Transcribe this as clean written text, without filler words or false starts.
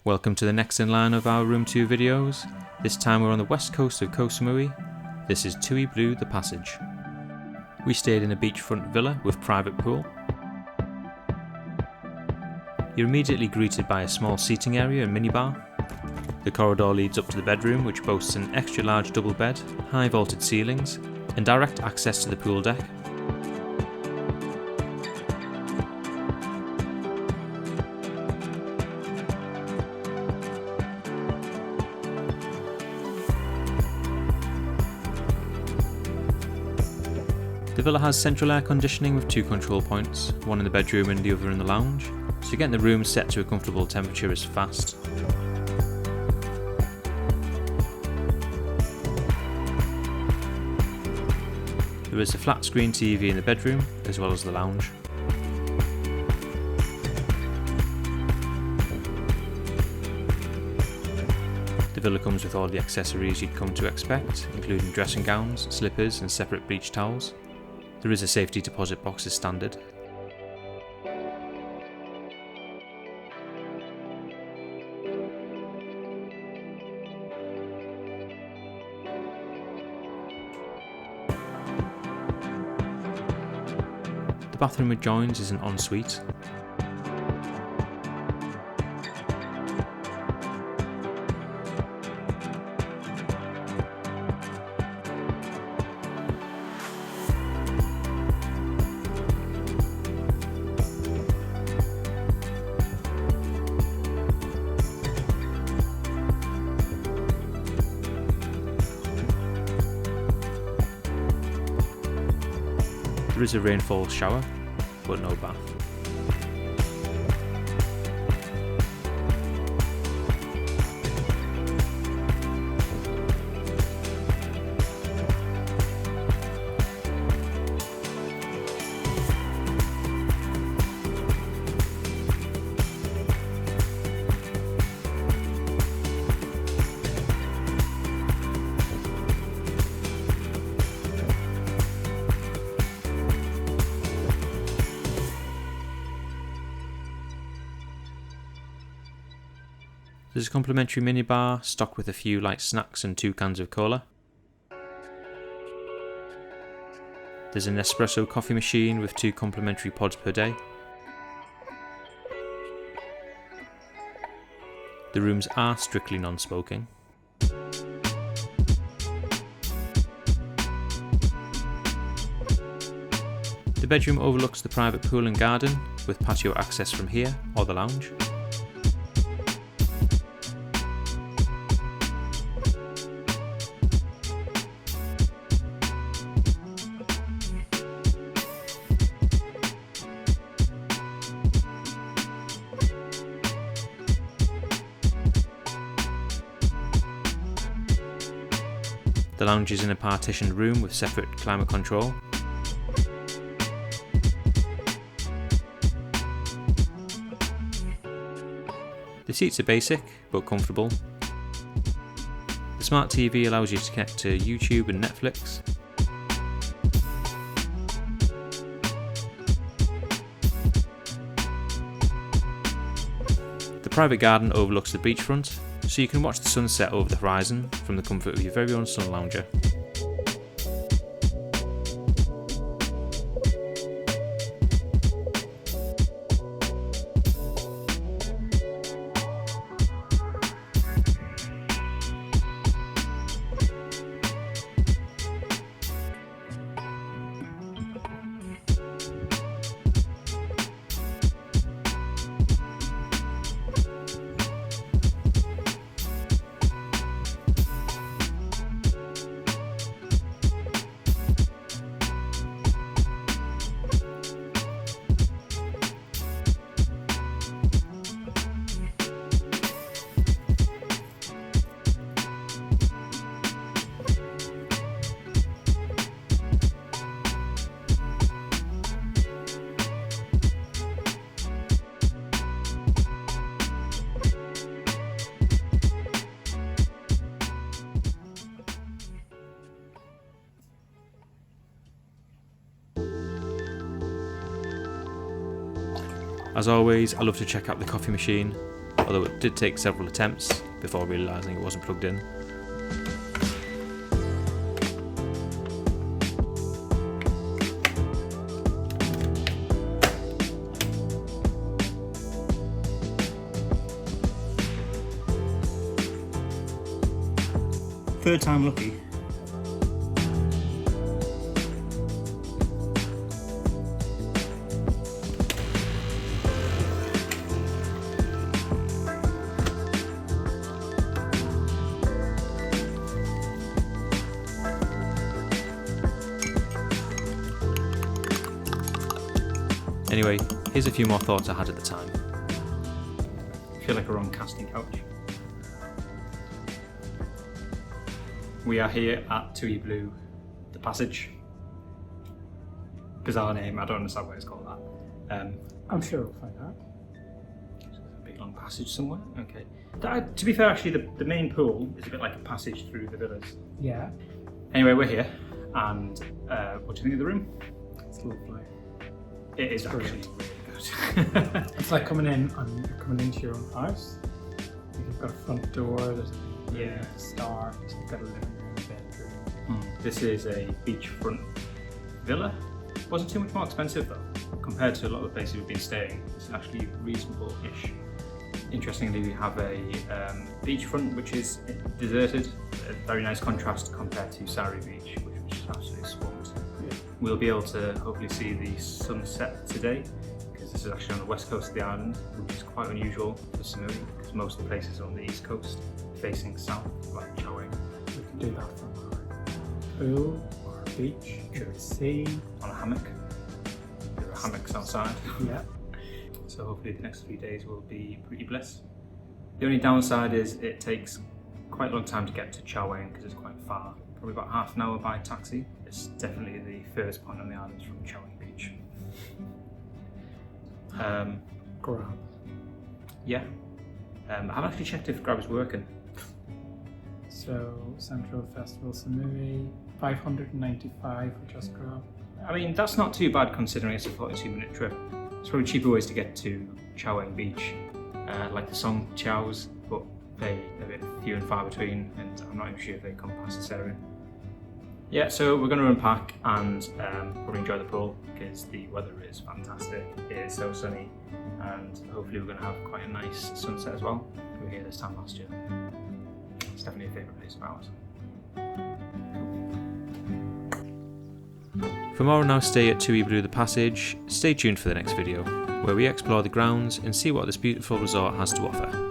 Welcome to the next in line of our room tour videos. This time we're on the west coast of Koh Samui. This is TUI Blue The Passage. We stayed in a beachfront villa with private pool. You're immediately greeted by a small seating area and minibar. The corridor leads up to the bedroom, which boasts an extra large double bed, high vaulted ceilings, and direct access to the pool deck. The villa has central air conditioning with two control points, one in the bedroom and the other in the lounge, so getting the room set to a comfortable temperature is fast. There is a flat screen TV in the bedroom as well as the lounge. The villa comes with all the accessories you'd come to expect, including dressing gowns, slippers and separate beach towels. There is a safety deposit box as standard. The bathroom adjoins is an ensuite. There is a rainfall shower, but no bath. There's a complimentary minibar stocked with a few light snacks and 2 cans of cola. There's an espresso coffee machine with 2 complimentary pods per day. The rooms are strictly non-smoking. The bedroom overlooks the private pool and garden with patio access from here or the lounge. The lounge is in a partitioned room with separate climate control. The seats are basic but comfortable. The smart TV allows you to connect to YouTube and Netflix. The private garden overlooks the beachfront, so you can watch the sunset over the horizon from the comfort of your very own sun lounger. As always, I love to check out the coffee machine. although it did take several attempts before realising it wasn't plugged in. Third time lucky. Anyway, here's a few more thoughts I had at the time. I feel like we're on casting couch. We are here at TUI Blue The Passage. Bizarre name, I don't understand why it's called that. I'm sure we'll find out. There's a big long passage somewhere. Okay. To be fair, actually, the main pool is a bit like a passage through the villas. Yeah, Anyway, we're here, and what do you think of the room? it's lovely. It is actually Brilliant. really good. It's like coming into your own house. You've got a front door, there's a room Yeah. to start, you've got a living room, bedroom. This is a beachfront villa. Wasn't too much more expensive though, compared to a lot of the places we've been staying. It's actually reasonable-ish. Interestingly, we have a beachfront which is deserted. A very nice contrast compared to Sari Beach, which is absolutely swamped. Yeah. We'll be able to hopefully see the sunset today, because this is actually on the west coast of the island, which is quite unusual for Samui, because most of the places are on the east coast, facing south, like Chowing. We can do that from our pool or our beach, to the sea. On a hammock. There are hammocks outside. Yeah. So hopefully the next few days will be pretty bliss. The only downside is it takes quite a long time to get to Chowing because it's quite far. Probably about half an hour by taxi. It's definitely the furthest point on the island from Chowing Beach. Grab. Yeah. I haven't actually checked if Grab is working. So, Central Festival Samui, 595 for just Grab. I mean, that's not too bad considering it's a 42-minute trip. There's probably cheaper ways to get to Chowing Beach, like the Song Chows, but they're a bit few and far between, and I'm not even sure if they come past this area. Yeah, so we're going to unpack and probably enjoy the pool because the weather is fantastic. It is so sunny, and hopefully we're going to have quite a nice sunset as well. We were here this time last year. It's definitely a favourite place of ours. For more on our stay at TUI Blue The Passage, stay tuned for the next video, where we explore the grounds and see what this beautiful resort has to offer.